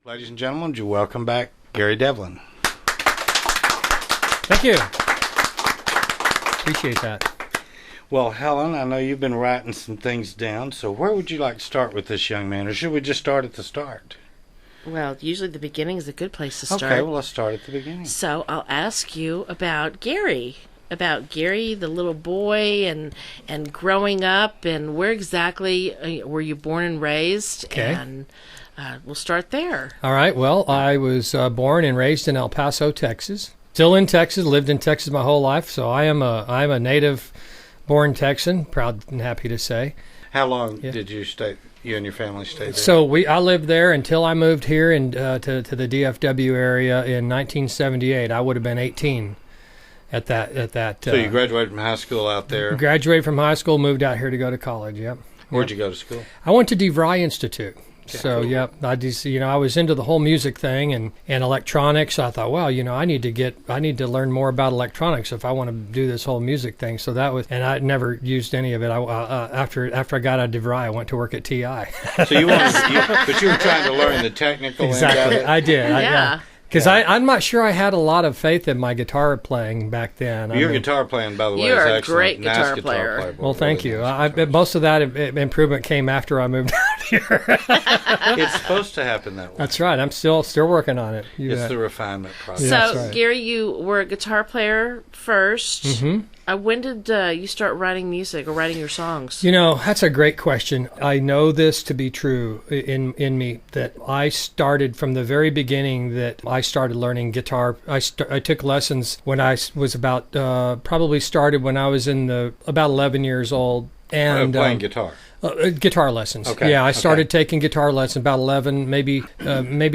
Ladies and gentlemen, would you welcome back Gary Devlin? Thank you. Appreciate that. Well, Helen, I know you've been writing some things down, so where would you like to start with this young man, or should we just start at the start? Well, usually the beginning is a good place to start. Okay, well, let's start at the beginning. So I'll ask you about Gary, the little boy, and growing up, and where exactly were you born and raised? Okay. And we'll start there. All right. Well, I was born and raised in El Paso, Texas. Still in Texas. Lived in Texas my whole life, so I'm a native-born Texan. Proud and happy to say. How long did you stay? You and your family stayed there? So I lived there until I moved here to the DFW area in 1978. I would have been 18 at that. So you graduated from high school out there? Graduated from high school, moved out here to go to college. Yep. Where'd you go to school? I went to DeVry Institute. Okay, So cool. yep, I just I was into the whole music thing and electronics. So I thought, well, I need to learn more about electronics if I want to do this whole music thing. So that was, and I never used any of it. After I got out of DeVry, I went to work at TI. So but you were trying to learn the technical end of Exactly, it? I did. Yeah. Because I'm not sure I had a lot of faith in my guitar playing back then. Your guitar playing, by the way, You is are a excellent. great Nice guitar player. Well, thank you. Most of that improvement came after I moved out here. It's supposed to happen that way. That's right. I'm still working on it. You It's bet. the refinement process. Yeah, So, that's right. Gary, you were a guitar player first. Mm-hmm. When did you start writing music or writing your songs? That's a great question. I know this to be true in me, that I started from the very beginning, that I started learning guitar. I took lessons when I was about, probably started when I was about 11 years old. And playing guitar. Guitar lessons. Okay. Yeah, I started taking guitar lessons about 11, maybe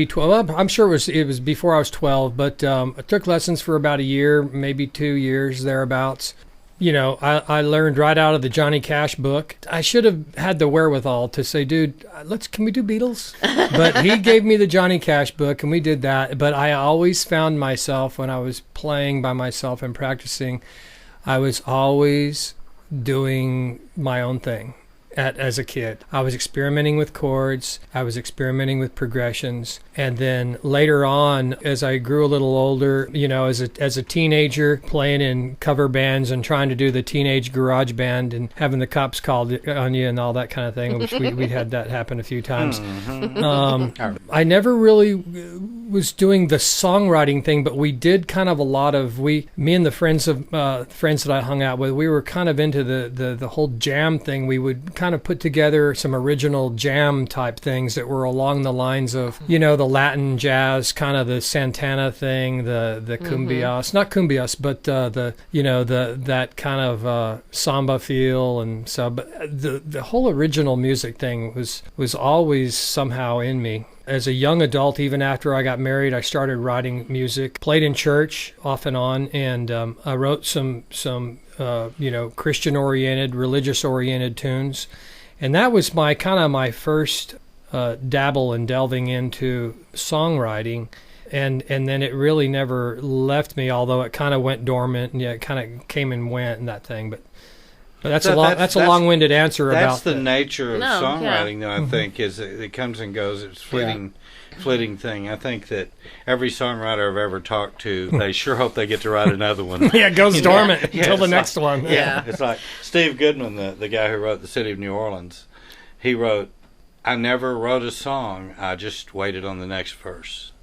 12. I'm sure it was before I was 12, but I took lessons for about a year, maybe 2 years, thereabouts. I learned right out of the Johnny Cash book. I should have had the wherewithal to say, dude, can we do Beatles? But he gave me the Johnny Cash book, and we did that. But I always found myself, when I was playing by myself and practicing, I was always doing my own thing. As a kid, I was experimenting with chords, I was experimenting with progressions, and then later on, as I grew a little older, as a teenager, playing in cover bands and trying to do the teenage garage band and having the cops called on you and all that kind of thing, which we had that happen a few times. I never really was doing the songwriting thing, but we did kind of a lot of me and the friends that I hung out with, we were kind of into the whole jam thing. We would kind of put together some original jam type things that were along the lines of the Latin jazz, kind of the Santana thing, the cumbias, not cumbias, but that kind of samba feel, and so. But the whole original music thing was always somehow in me. As a young adult, even after I got married, I started writing music, played in church off and on, and I wrote some Christian-oriented, religious-oriented tunes. And that was my first dabble in delving into songwriting. And then it really never left me, although it kind of went dormant, and it kind of came and went and that thing. But that's a long-winded answer about that's the nature of songwriting, though. I Mm-hmm. think is it comes and goes. It's fleeting thing. I think that every songwriter I've ever talked to, they sure hope they get to write another one. Yeah, it goes dormant until the next one. Yeah. It's like Steve Goodman, the guy who wrote The City of New Orleans. He wrote, "I never wrote a song. I just waited on the next verse."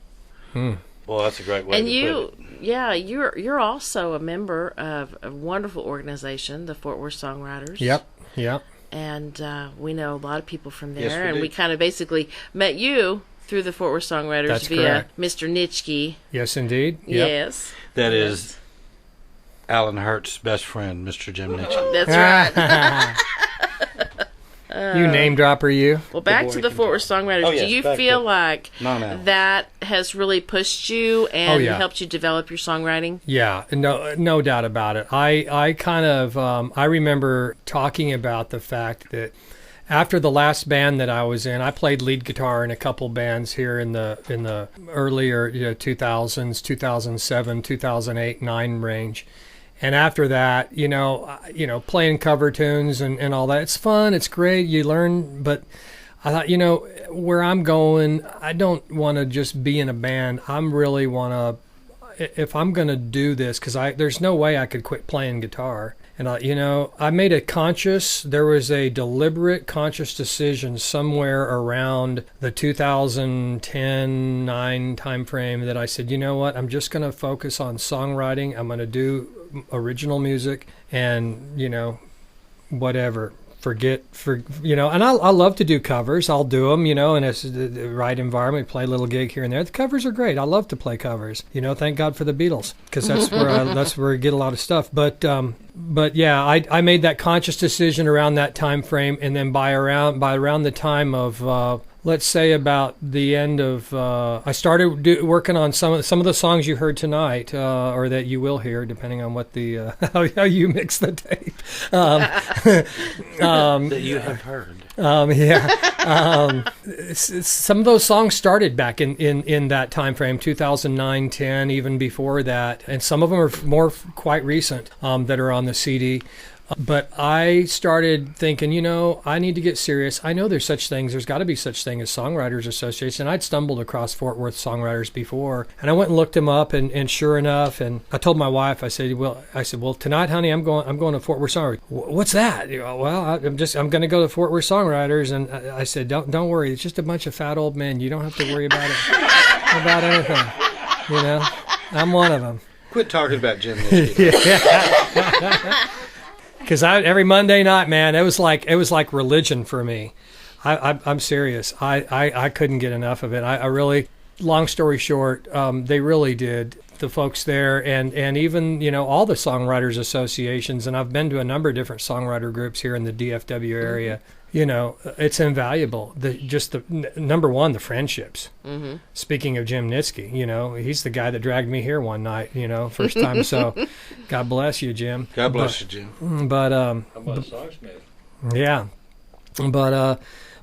Well, that's a great way to put it. Yeah, you're also a member of a wonderful organization, the Fort Worth Songwriters. Yep. And we know a lot of people from there, Yes, we and do. we kind of basically met you through the Fort Worth Songwriters That's via correct. Mr. Nitschke. Yes, indeed. Yep. Yes. That is Alan Hurt's best friend, Mr. Jim Nitschke. That's right. You name dropper, you. Well, back boy to the can Fort Worth talk. Songwriters. Oh, yes, Do you back feel to- like No. that has really pushed you and yeah. helped you develop your songwriting? Yeah, no doubt about it. I kind of I remember talking about the fact that after the last band that I was in, I played lead guitar in a couple bands here in the earlier 2000s, 2007, 2008, 9 range. And after that, playing cover tunes and all that, it's fun, it's great, you learn, but I thought, you know, where I'm going, I don't want to just be in a band. I'm really want to, if I'm going to do this, because there's no way I could quit playing guitar. And, you know, I made there was a deliberate conscious decision somewhere around the 2010-9 timeframe that I said, you know what, I'm just going to focus on songwriting. I'm going to do original music and, you know, whatever. You know, and I love to do covers. I'll do them, you know, in the right environment, play a little gig here and there. The covers are great. I love to play covers. You know, thank God for the Beatles, because that's where I get a lot of stuff. But yeah, I made that conscious decision around that time frame, and then by around the time of let's say about the end of, I started working on some of the songs you heard tonight, or that you will hear, depending on what the how you mix the tape. That you have heard. Some of those songs started back in that time frame, 2009, 10, even before that, and some of them are more quite recent that are on the CD. But I started thinking, you know, I need to get serious. I know there's got to be such thing as Songwriters Association. I'd stumbled across Fort Worth Songwriters before, and I went and looked them up, and sure enough, and I told my wife, I said, well, tonight, honey, I'm going to Fort Worth Songwriters. What's that? You know, well, I'm going to go to Fort Worth Songwriters, and I said, don't worry, it's just a bunch of fat old men. You don't have to worry about anything. You know, I'm one of them. Quit talking about Jim Nitschke. Yeah. Because every Monday night, man, it was like religion for me. I'm serious. I couldn't get enough of it. I really, long story short, they really did. The folks there, and even, you know, all the songwriters associations, and I've been to a number of different songwriter groups here in the DFW area. You know, it's invaluable. Number one, the friendships. Mm-hmm. Speaking of Jim Nitschke, you know, he's the guy that dragged me here one night, you know, first time. So God bless you, Jim. God bless you, Jim. But, I'm a songsmith. Yeah. But,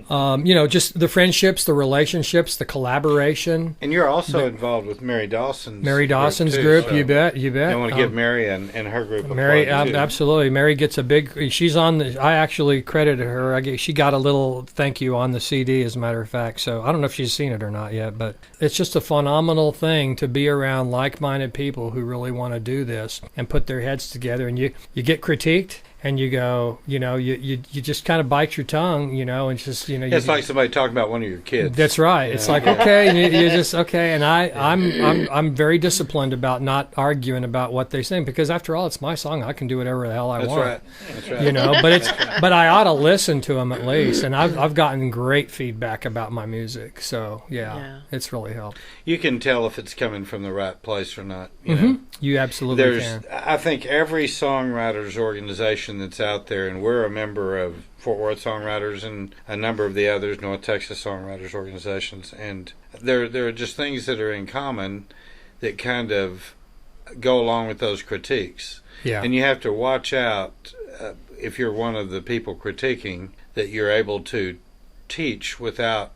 you know, just the friendships, the relationships, the collaboration. And you're also involved with Mary Dawson's group. So you bet. I want to give Mary and her group a Mary, plug, too. Absolutely. Mary gets a big. She's on the. I actually credited her. She got a little thank you on the CD, as a matter of fact. So I don't know if she's seen it or not yet, but it's just a phenomenal thing to be around like-minded people who really want to do this and put their heads together. And you get critiqued. And you go, you know, you just kind of bite your tongue, you know, and just, you know. It's like somebody talking about one of your kids. That's right. Yeah. It's like, okay, and you just, okay. And I'm very disciplined about not arguing about what they sing, because after all, it's my song. I can do whatever the hell I want. That's right. You know, but I ought to listen to them at least. And I've gotten great feedback about my music. So yeah, it's really helped. You can tell if it's coming from the right place or not. You know? You absolutely can. I think every songwriters organization that's out there, and we're a member of Fort Worth Songwriters and a number of the others, North Texas Songwriters organizations, and there are just things that are in common that kind of go along with those critiques. Yeah. And you have to watch out if you're one of the people critiquing, that you're able to teach without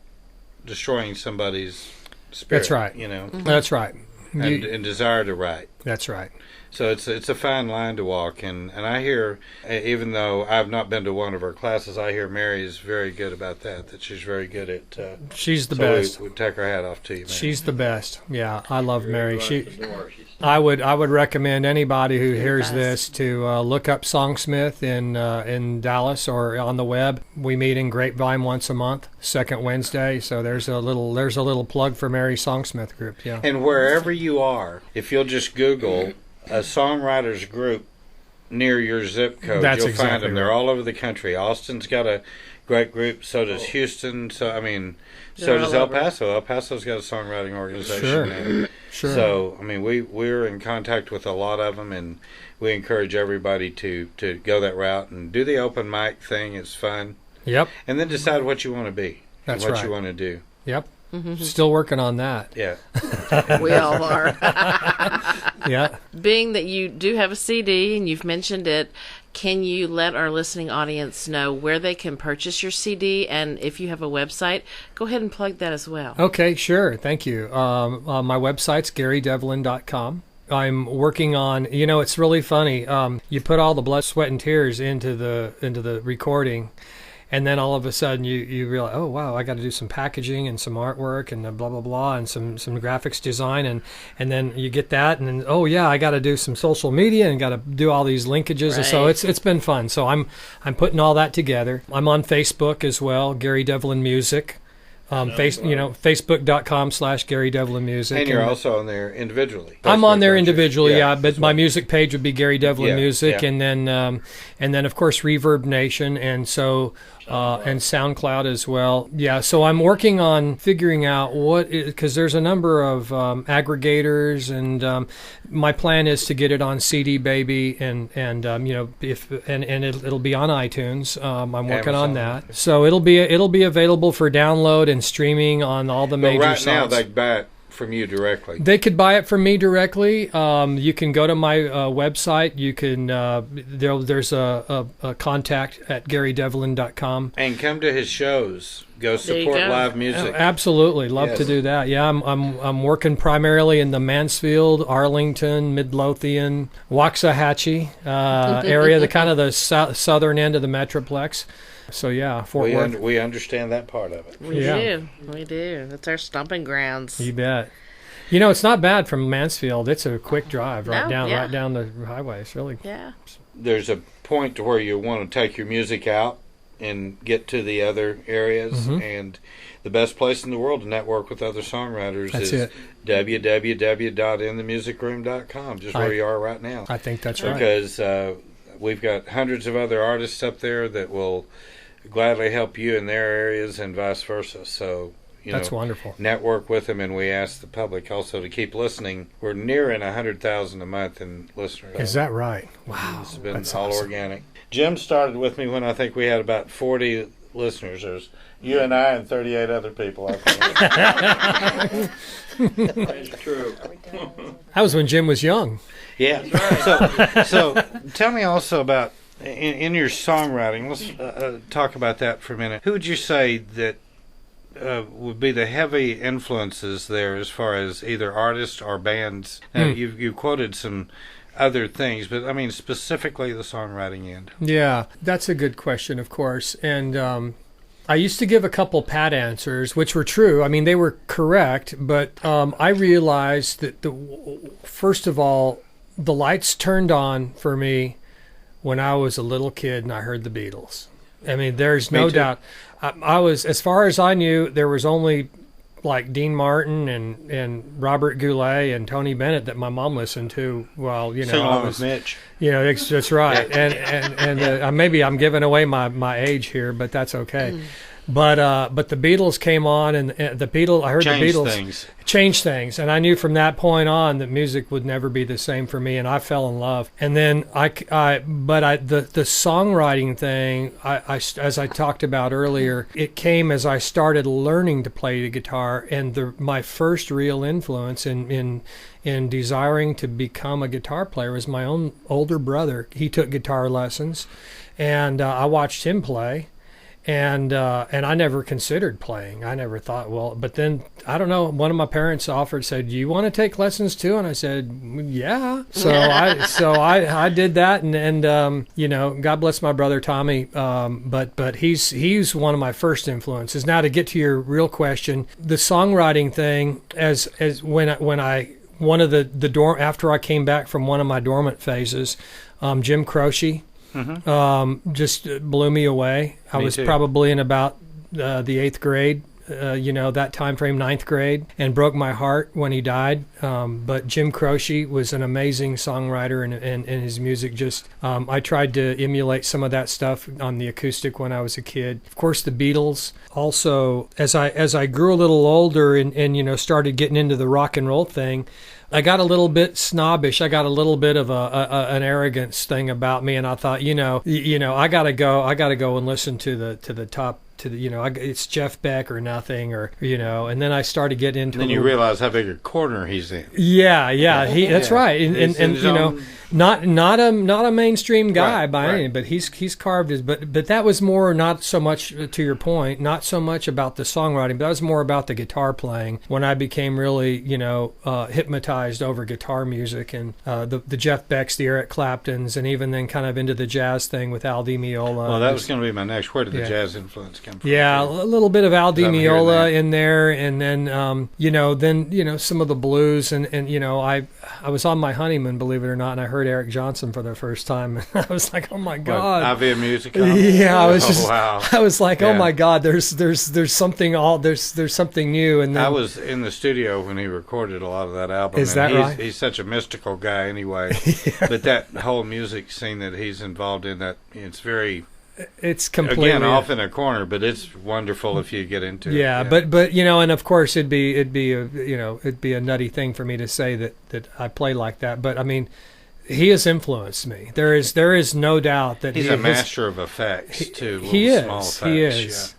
destroying somebody's spirit. That's right. You know. That's right. And desire to write. That's right. So it's a fine line to walk, and I hear, even though I've not been to one of her classes, I hear Mary is very good about that she's very good at. She's the best. We take our hat off to you, man. She's the best. Yeah, I love Mary. I would recommend anybody who hears this to look up Songsmith in Dallas or on the web. We meet in Grapevine once a month, second Wednesday. So there's a little plug for Mary's Songsmith group. Yeah. And wherever you are, if you'll just Google a songwriters group near your zip code, you'll find them. They're all over the country. Austin's got a great group. So does Houston. So does El Paso. El Paso's got a songwriting organization. Sure. So I mean, we're in contact with a lot of them, and we encourage everybody to go that route and do the open mic thing. It's fun. Yep. And then decide what you want to be. That's and what right. you want to do. Yep. Mm-hmm. Still working on that. Yeah. We all are. Yeah. Being that you do have a CD and you've mentioned it, can you let our listening audience know where they can purchase your CD? And if you have a website, go ahead and plug that as well. Okay, sure. Thank you. My website's GaryDevlin.com. I'm working on, it's really funny. You put all the blood, sweat, and tears into the recording. and then all of a sudden you realize, oh wow, I got to do some packaging and some artwork and blah blah blah and some graphics design, and then you get that, and then oh yeah, I got to do some social media and got to do all these linkages, and so it's been fun. So I'm putting all that together. I'm on Facebook as well, Gary Devlin Music. Facebook.com/Gary Devlin Music. And you're also on there individually. I'm on there individually, but my music page would be Gary Devlin Music, and then of course Reverb Nation, and so and SoundCloud as well. Yeah, so I'm working on figuring out because there's a number of aggregators, and my plan is to get it on CD Baby, and it'll be on iTunes. I'm working on that, so it'll be available for download and streaming on all the major sites. Right now they buy it from you directly. They could buy it from me directly. You can go to my website. You can there's a contact at GaryDevlin.com. And come to his shows. Go support live music. Absolutely, love to do that. Yeah, I'm working primarily in the Mansfield, Arlington, Midlothian, Waxahachie area, the kind of the southern end of the Metroplex. So yeah, Fort Worth. We understand that part of it. We do. That's our stomping grounds. You bet. It's not bad from Mansfield. It's a quick drive right down the highway. It's really There's a point to where you want to take your music out and get to the other areas, and the best place in the world to network with other songwriters is www.inthemusicroom.com, just where you are right now. I think that's right. Because we've got hundreds of other artists up there that will gladly help you in their areas and vice versa. So, that's wonderful. Network with them, and we ask the public also to keep listening. We're nearing 100,000 a month in listeners. Is that right? Wow. It's been all organic. Jim started with me when I think we had about 40 listeners. There's you and I and 38 other people, I think. That's true. That was when Jim was young. Yeah. So tell me also about, in your songwriting, let's talk about that for a minute. Who would you say that would be the heavy influences there as far as either artists or bands? Now, you quoted some other things, but I mean specifically the songwriting end. Yeah, that's a good question, of course. And I used to give a couple pat answers, which were true. I mean, they were correct, but I realized that first of all, the lights turned on for me when I was a little kid and I heard the Beatles. I mean, there's no doubt. I was, as far as I knew, there was only like Dean Martin and Robert Goulet and Tony Bennett that my mom listened to while, I was Mitch. That's right. And maybe I'm giving away my age here, but that's okay. But the Beatles came on, and I heard the Beatles change things, and I knew from that point on that music would never be the same for me, and I fell in love. And then the songwriting thing, as I talked about earlier, it came as I started learning to play the guitar, and my first real influence in desiring to become a guitar player was my own older brother. He took guitar lessons, and I watched him play. And I never considered playing. I never thought, but then, I don't know, one of my parents said, do you want to take lessons too? And I said, yeah. So I did that, and God bless my brother Tommy, but he's one of my first influences. Now, to get to your real question, the songwriting thing, as when I one of the dorm, after I came back from one of my dormant phases, Jim Croce, just blew me away. I was probably in about the 8th grade, that time frame, 9th grade, and broke my heart when he died. But Jim Croce was an amazing songwriter, and his music just, I tried to emulate some of that stuff on the acoustic when I was a kid. Of course, the Beatles. Also, as I grew a little older and started getting into the rock and roll thing, I got a little bit snobbish. I got a little bit of an arrogance thing about me, and I thought, I gotta go and listen to the top to the, it's Jeff Beck or nothing, or and then I started getting into. And then you realize how big a corner he's in. Yeah, that's right, and not a mainstream guy by any, but he's carved his. But that was more, not so much, to your point, not so much about the songwriting, but that was more about the guitar playing. When I became really hypnotized over guitar music and the Jeff Becks, the Eric Claptons, and even then kind of into the jazz thing with Al Di Meola. Well, that was going to be my next. Where did the jazz influence come from? Yeah, a little bit of Al Di Meola in there, and then some of the blues, and I was on my honeymoon, believe it or not, and I heard Eric Johnson for the first time, and I was like, oh my God. Avia Music. Yeah, I was wow. I was like, oh my God, there's something there's something new. And then, I was in the studio when he recorded a lot of that album. Is that right? He's such a mystical guy anyway. But that whole music scene that he's involved in, it's completely, again, off in a corner, but it's wonderful if you get into it. Yeah, but and of course it'd be a nutty thing for me to say that I play like that. But I mean, he has influenced me. There is no doubt that he's a master of effects too. He is.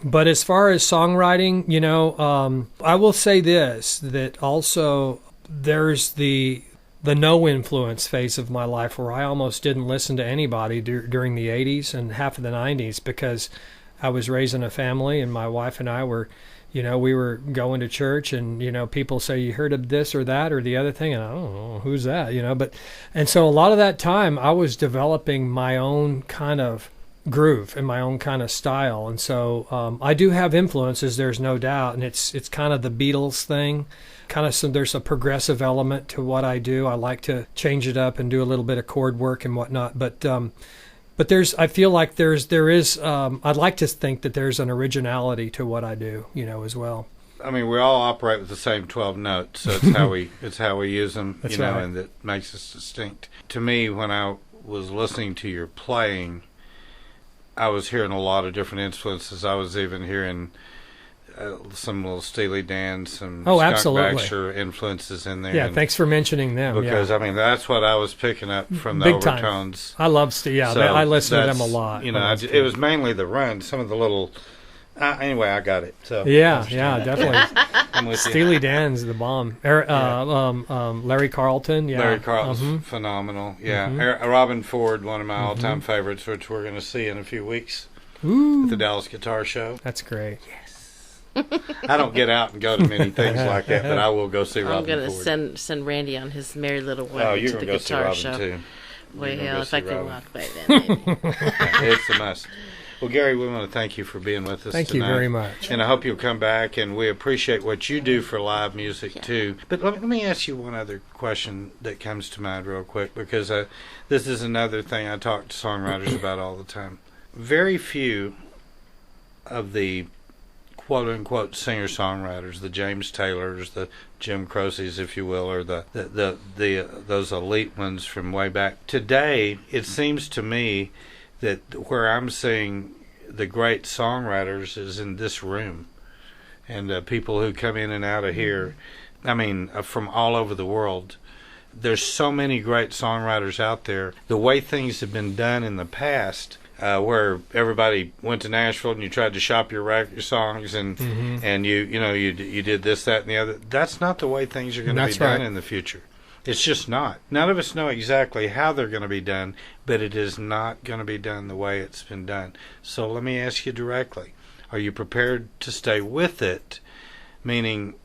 But as far as songwriting, I will say this, that also there's the no influence phase of my life where I almost didn't listen to anybody during the 80s and half of the 90s, because I was raising a family, and my wife and I were, we were going to church, and, people say, you heard of this or that or the other thing, and I don't know, who's that, and so a lot of that time I was developing my own kind of groove and my own kind of style. And so I do have influences, there's no doubt, and it's kind of the Beatles thing. There's a progressive element to what I do. I like to change it up and do a little bit of chord work and whatnot. But I feel like there is. I'd like to think that there's an originality to what I do, as well. I mean, we all operate with the same 12 notes, so it's how we use them, That's right. And that makes us distinct. To me, when I was listening to your playing, I was hearing a lot of different influences. I was even hearing some little Steely Dan, some Skunk Baxter influences in there. Yeah, thanks for mentioning them. Because, I mean, that's what I was picking up from the big overtones. Time. I love Steely. Yeah, so I listen to them a lot. It was mainly the run, some of the little... anyway, I got it. So yeah, definitely. I'm with Steely Dan's the bomb. Larry Carlton, yeah. Larry Carlton's phenomenal. Yeah, Robin Ford, one of my all-time favorites, which we're going to see in a few weeks at the Dallas Guitar Show. That's great. Yes. I don't get out and go to many things like that, but I will go see Robin Ford. I'm going to send Randy on his merry little way to the guitar show. Too. Well, if I can walk by then, maybe. It's a must. Well, Gary, we want to thank you for being with us tonight. Thank you very much. And I hope you'll come back, and we appreciate what you do for live music, too. But let me ask you one other question that comes to mind real quick, because this is another thing I talk to songwriters about all the time. Very few of the quote-unquote singer-songwriters, the James Taylors, the Jim Croce's, if you will, or those elite ones from way back. Today, it seems to me that where I'm seeing the great songwriters is in this room, and people who come in and out of here, I mean, from all over the world. There's so many great songwriters out there. The way things have been done in the past, where everybody went to Nashville and you tried to shop your songs and you did this, that, and the other. That's not the way things are going to be done in the future. It's just not. None of us know exactly how they're going to be done, but it is not going to be done the way it's been done. So let me ask you directly. Are you prepared to stay with it? Meaning,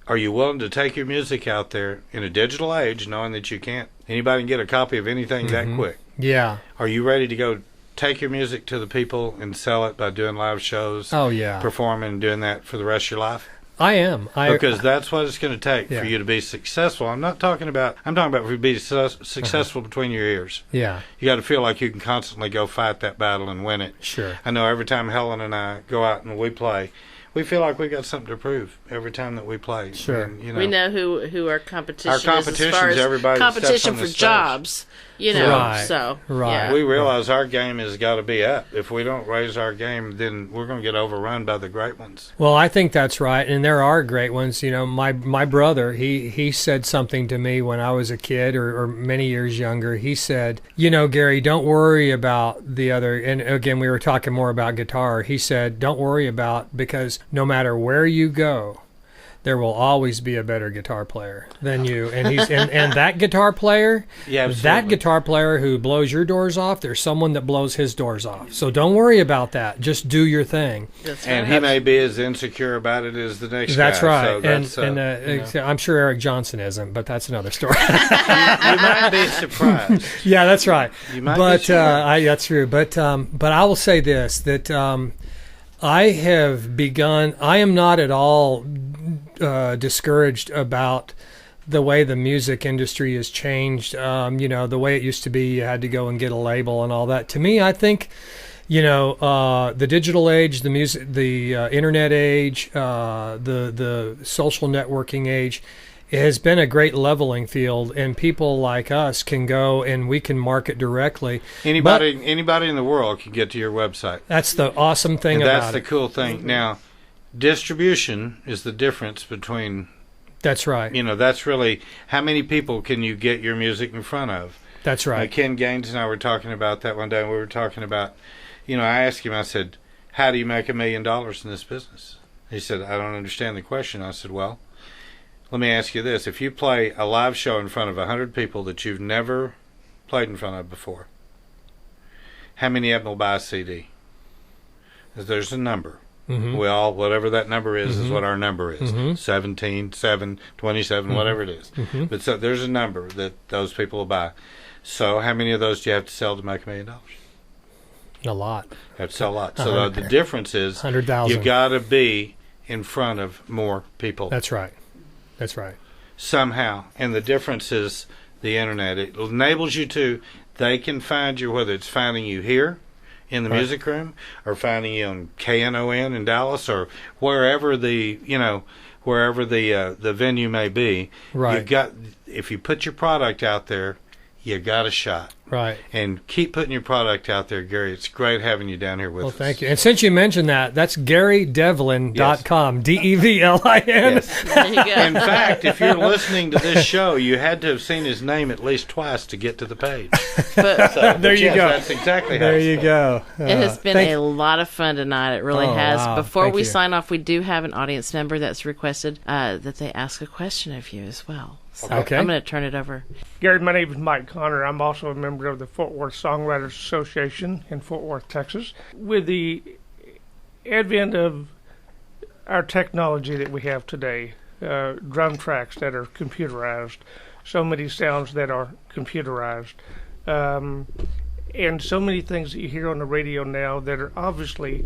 are you willing to take your music out there in a digital age, knowing that you can't, anybody can get a copy of anything that quick? Yeah. Are you ready to go take your music to the people and sell it by doing live shows? Oh, yeah. Performing and doing that for the rest of your life? I am. Because that's what it's going to take for you to be successful. I'm talking about for you to be successful between your ears. Yeah. You got to feel like you can constantly go fight that battle and win it. Sure. I know every time Helen and I go out and we play we feel like we got something to prove every time that we play. Sure. And, We know who our competition is competition as far is as everybody that steps competition on for the stage. jobs. Right. So Right. yeah. We realize our game has got to be up. If we don't raise our game, then we're going to get overrun by the great ones. Well, I think that's right, and there are great ones. My brother, he said something to me when I was a kid or many years younger. He said, Gary, don't worry about the other. And again, we were talking more about guitar. He said, don't worry about, because no matter where you go, there will always be a better guitar player than you. And he's and that guitar player, that guitar player who blows your doors off, there's someone that blows his doors off. So don't worry about that. Just do your thing. And he may be as insecure about it as the next That's guy. right. So I'm sure Eric Johnson isn't, but that's another story. you might be surprised. Yeah, that's right. You might but be surprised. that's true. But I will say this, that I have begun. I am not at all discouraged about the way the music industry has changed. The way it used to be, you had to go and get a label and all that. To me, I think, the digital age, the music, the internet age, the social networking age, it has been a great leveling field, and people like us can go and we can market directly. Anybody in the world can get to your website. That's the awesome thing and about that's the cool thing. Now, distribution is the difference between. That's right. That's really how many people can you get your music in front of. That's right. Ken Gaines and I were talking about that one day. And we were talking about, I asked him. I said, "How do you make $1 million in this business?" He said, "I don't understand the question." I said, "Well, let me ask you this. If you play a live show in front of 100 people that you've never played in front of before, how many of them will buy a CD?" There's a number. Mm-hmm. Well, whatever that number is what our number is. Mm-hmm. 17, 7, 27, whatever it is. Mm-hmm. But so there's a number that those people will buy. So how many of those do you have to sell to make $1 million? A lot. You have to sell a lot. So the difference is 100,000. You've got to be in front of more people. That's right. That's right. Somehow. And the difference is the internet. It enables you to, they can find you, whether it's finding you here in the music room or finding you on KNON in Dallas or wherever the venue may be. Right. If you put your product out there, you got a shot. Right. And keep putting your product out there, Gary. It's great having you down here with us. Well, thank you. And since you mentioned that, that's GaryDevlin.com. Yes. Devlin. Yes. There you go. In fact, if you're listening to this show, you had to have seen his name at least twice to get to the page. There you go. That's exactly how There it's you done. go. It has been a lot of fun tonight. It really has. Wow. Before Thank we you. sign off, we do have an audience member that's requested that they ask a question of you as well. So Okay. I'm going to turn it over. Gary, my name is Mike Connor. I'm also a member of the Fort Worth Songwriters Association in Fort Worth, Texas. With the advent of our technology that we have today, drum tracks that are computerized, so many sounds that are computerized, and so many things that you hear on the radio now that are obviously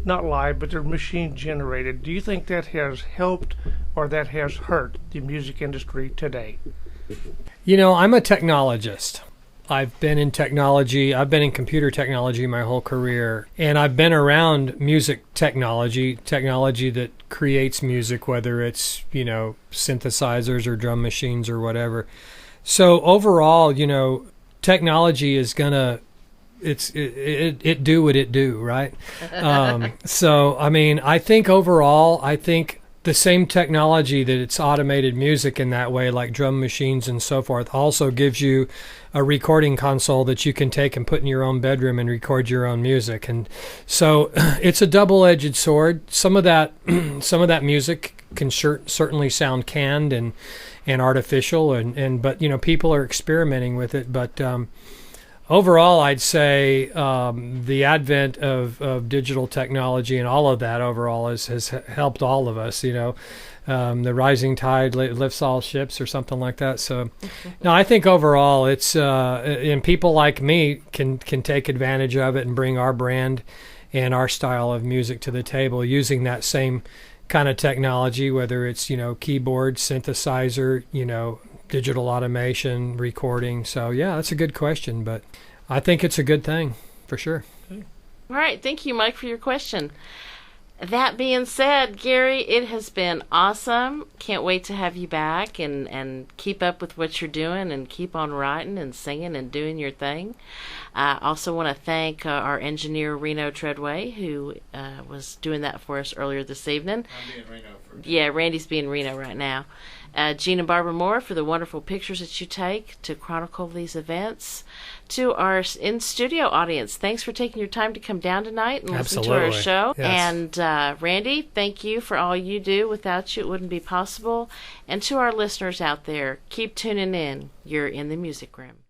not live, but they're machine generated. Do you think that has helped or that has hurt the music industry today? I'm a technologist. I've been in technology. I've been in computer technology my whole career. And I've been around music technology that creates music, whether it's, synthesizers or drum machines or whatever. So overall, technology is going to it do what it do, right? So, I think overall, the same technology that it's automated music in that way, like drum machines and so forth, also gives you a recording console that you can take and put in your own bedroom and record your own music. And so it's a double-edged sword. Some of that music can certainly sound canned and artificial, but people are experimenting with it. But overall, I'd say the advent of digital technology and all of that overall has helped all of us. The rising tide lifts all ships or something like that. So, no, I think overall it's and people like me can take advantage of it and bring our brand and our style of music to the table using that same kind of technology, whether it's keyboard, synthesizer, digital automation, recording. So, yeah, that's a good question, but I think it's a good thing for sure. All right. Thank you, Mike, for your question. That being said, Gary, it has been awesome. Can't wait to have you back and keep up with what you're doing and keep on writing and singing and doing your thing. I also want to thank our engineer, Reno Treadway, who was doing that for us earlier this evening. I'm being Reno for Yeah, Randy's being Reno right now. Gene and Barbara Moore for the wonderful pictures that you take to chronicle these events. To our in-studio audience, thanks for taking your time to come down tonight and listen to our show. Yes. And Randy, thank you for all you do. Without you, it wouldn't be possible. And to our listeners out there, keep tuning in. You're in the music room.